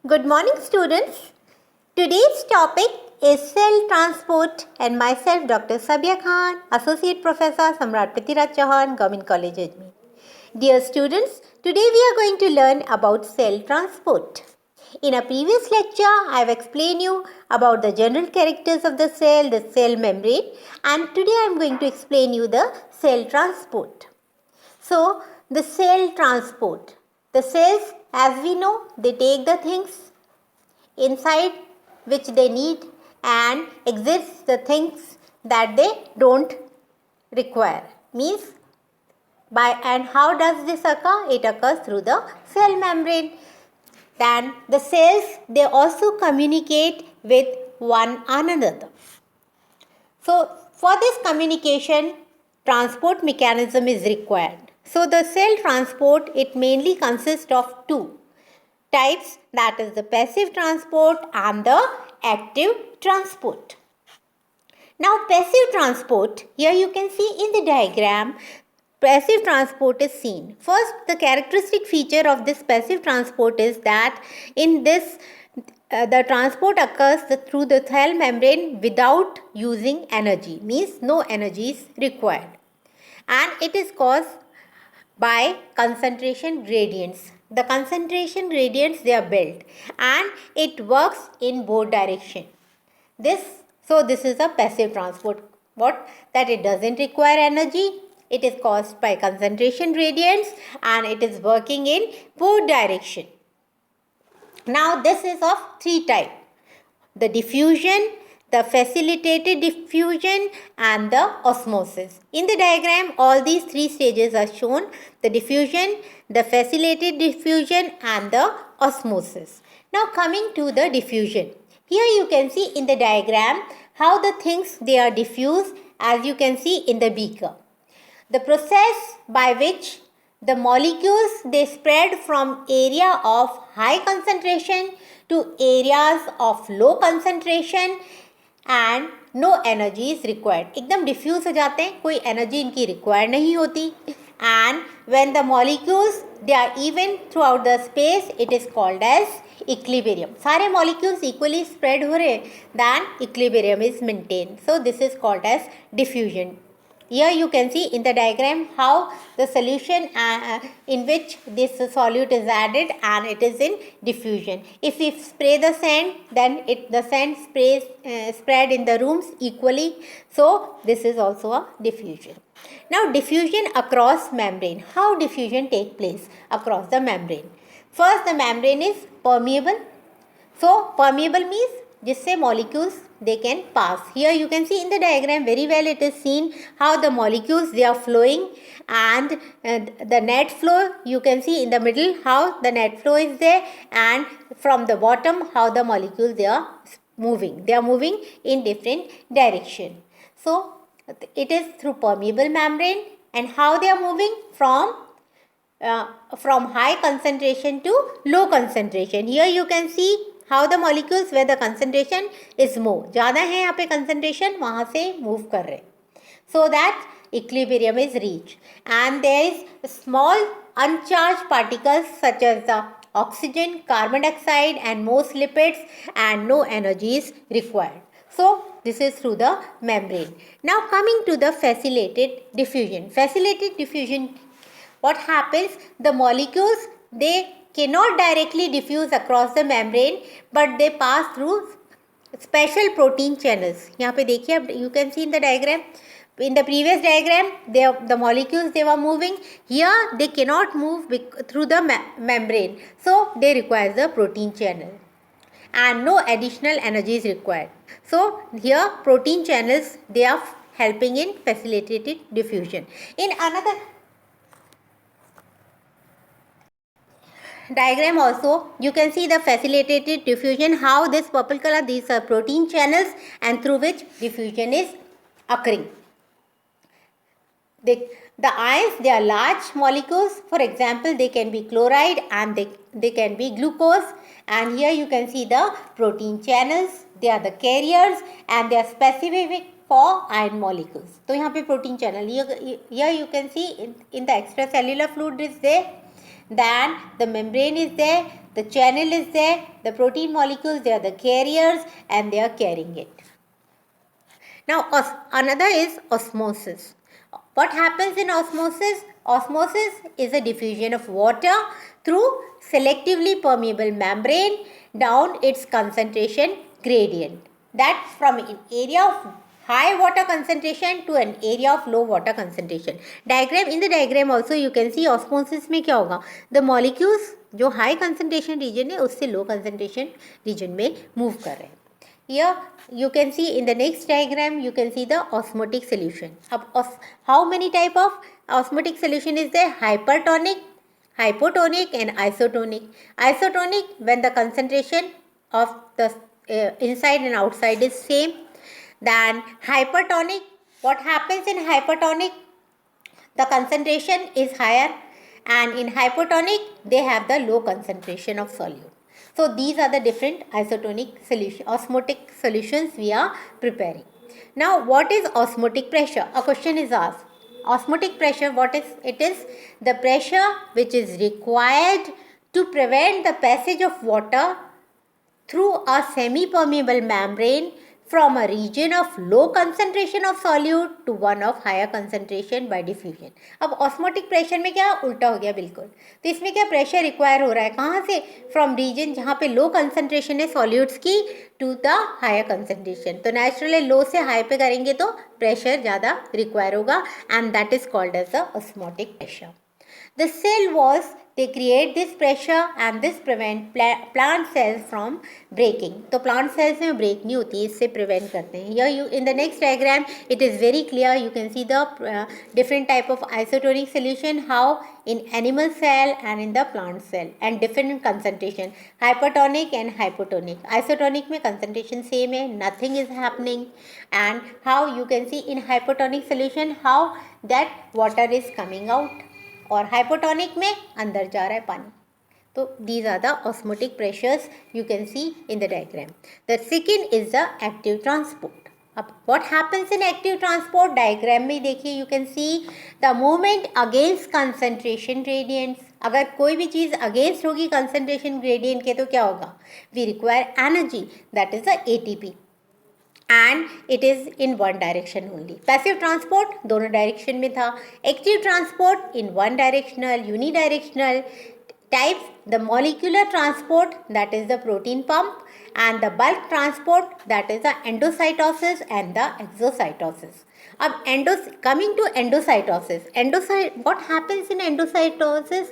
Good morning, students. Today's topic is cell transport and myself, Dr. Sabia Khan, Associate Professor, Samrat Prithviraj Chauhan, Government College, Ajmer. Dear students, today we are going to learn about cell transport. In a previous lecture, I have explained you about the general characters of the cell membrane, and today I am going to explain you the cell transport. So, the cell transport. The cells, as we know, they take the things inside which they need and exits the things that they don't require. Means, and how does this occur? It occurs through the cell membrane. Then the cells, they also communicate with one another. So, for this communication, transport mechanism is required. So, the cell transport, it mainly consists of two types, that is the passive transport and the active transport. Now, passive transport, here you can see in the diagram, passive transport is seen. First, the characteristic feature of this passive transport is that in this the transport occurs through the cell membrane without using energy, means no energy is required, and it is caused by concentration gradients. The concentration gradients, they are built and it works in both direction. This is a passive transport. What? That it doesn't require energy. It is caused by concentration gradients and it is working in both direction. Now this is of three types: the diffusion, the facilitated diffusion and the osmosis. In the diagram, all these three stages are shown: the diffusion, the facilitated diffusion and the osmosis. Now coming to the diffusion. Here you can see in the diagram how the things they are diffused, as you can see in the beaker. The process by which the molecules, they spread from area of high concentration to areas of low concentration and no energy is required. एकदम diffuse हो जाते हैं, कोई energy इनकी required नहीं होती. And when the molecules, they are even throughout the space, it is called as equilibrium. सारे molecules equally spread हो रहे, then equilibrium is maintained. So this is called as diffusion. Here you can see in the diagram how the solution in which this solute is added and it is in diffusion. If we spray the sand, then the sand sprays spread in the rooms equally. So this is also a diffusion. Now diffusion across membrane. How diffusion take place across the membrane? First, the membrane is permeable. So permeable means जिससे molecules they can pass. Here you can see in the diagram very well it is seen how the molecules they are flowing, and the net flow you can see in the middle how the net flow is there, and from the bottom how the molecules they are moving. They are moving in different direction. So it is through permeable membrane, and how they are moving from high concentration to low concentration. Here you can see how the molecules where the concentration is more, ज़्यादा है यहाँ पे concentration, वहाँ से move कर रहे, so that equilibrium is reached, and there is small uncharged particles such as the oxygen, carbon dioxide and most lipids, and no energy is required. So this is through the membrane. Now coming to the facilitated diffusion. Facilitated diffusion, what happens? The molecules, they cannot directly diffuse across the membrane, but they pass through special protein channels. यहाँ पे देखिए, you can see in the diagram. In the previous diagram, the molecules they were moving. Here they cannot move through the membrane, so they require the protein channel, and no additional energy is required. So here protein channels they are helping in facilitated diffusion. In another diagram also you can see the facilitated diffusion, how this purple color, these are protein channels and through which diffusion is occurring. The ions, they are large molecules. For example, they can be chloride and they can be glucose, and here you can see the protein channels. They are the carriers and they are specific for ion molecules. तो यहाँ पे protein channel, here you can see in the extracellular fluid is there, then the membrane is there, The channel is there, the protein molecules, they are the carriers and they are carrying it. Now another is osmosis. What happens in osmosis? Osmosis is a diffusion of water through selectively permeable membrane down its concentration gradient. That's from an area of high water concentration to an area of low water concentration. Diagram, in the diagram also you can see osmosis में क्या होगा, the molecules जो high concentration region है उससे low concentration region में move कर रहे हैं. Here you can see in the next diagram you can see the osmotic solution. How many type of osmotic solution is there? Hypertonic, hypotonic and isotonic. Isotonic when the concentration of the inside and outside is same. Then hypertonic, what happens in hypertonic? The concentration is higher, and in hypotonic they have the low concentration of solute. So these are the different isotonic solution, osmotic solutions we are preparing. Now what is osmotic pressure? A question is asked. Osmotic pressure, what is it? Is the pressure which is required to prevent the passage of water through a semi-permeable membrane from a region of low concentration of solute to one of higher concentration by diffusion. अब osmotic pressure में क्या उल्टा हो गया बिल्कुल. तो इसमें क्या pressure require हो रहा है, कहाँ से? From region जहाँ पे low concentration है solutes की to the higher concentration. तो naturally low से high पे करेंगे तो pressure ज़्यादा require होगा, and that is called as the osmotic pressure. The cell walls, they create this pressure and this prevent plant cells from breaking. तो plant cells में break नहीं होती, इससे prevent करते हैं. Here you in the next diagram it is very clear. You can see the different type of isotonic solution, how in animal cell and in the plant cell, and different concentration, hypertonic and hypotonic. Isotonic में concentration same है, nothing is happening, and how you can see in hypotonic solution how that water is coming out, और hypotonic में अंदर जा रहा है पानी. तो these are the osmotic pressures you can see in the diagram. The second is the active transport. अब what happens in active transport? diagram में देखिए you can see the movement against concentration gradients. अगर कोई भी चीज़ against होगी concentration gradient के तो क्या होगा? We require energy, that is the ATP. And it is in one direction only. Passive transport दोनों direction में था. Active transport in one directional, unidirectional types. The molecular transport, that is the protein pump, and the bulk transport, that is the endocytosis and the exocytosis. अब coming to endocytosis. What happens in endocytosis?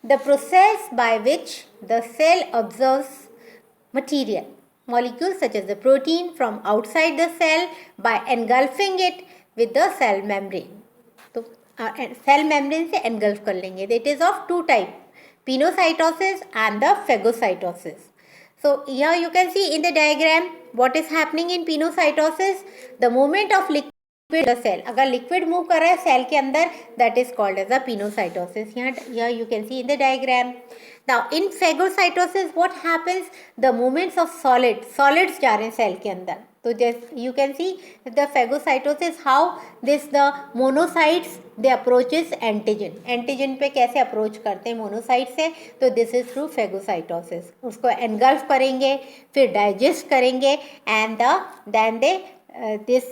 The process by which the cell absorbs material, molecules such as the protein from outside the cell by engulfing it with the cell membrane. तो cell membrane से engulf कर लेंगे. It is of two types, pinocytosis and the phagocytosis. So here you can see in the diagram what is happening in pinocytosis. The movement of liquid the cell, अगर liquid move कर रहा है cell के अंदर, that is called as a pinocytosis. Here you can see in the diagram. Now in phagocytosis what happens? The movements of solids जा रहे हैं cell के अंदर. तो you can see the phagocytosis how this the monocytes they approaches antigen पे कैसे approach करते हैं monocytes से. तो this is through phagocytosis. उसको engulf करेंगे, फिर digest करेंगे, and then they this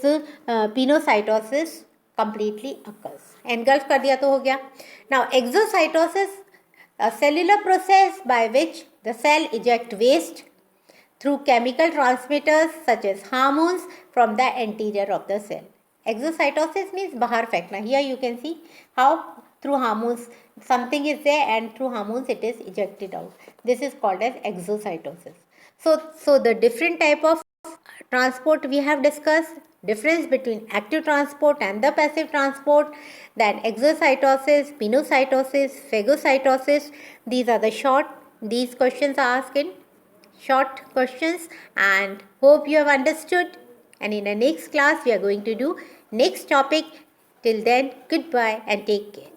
pinocytosis completely occurs. Engulf कर दिया तो हो गया. Now exocytosis, a cellular process by which the cell eject waste through chemical transmitters such as hormones from the anterior of the cell. Exocytosis means बाहर फेंकना. Here you can see how through hormones something is there and through hormones it is ejected out. This is called as exocytosis. So the different type of transport we have discussed, difference between active transport and the passive transport, then exocytosis, pinocytosis, phagocytosis. These are the these questions are asked in short questions, and hope you have understood, and in the next class we are going to do next topic. Till then, goodbye and take care.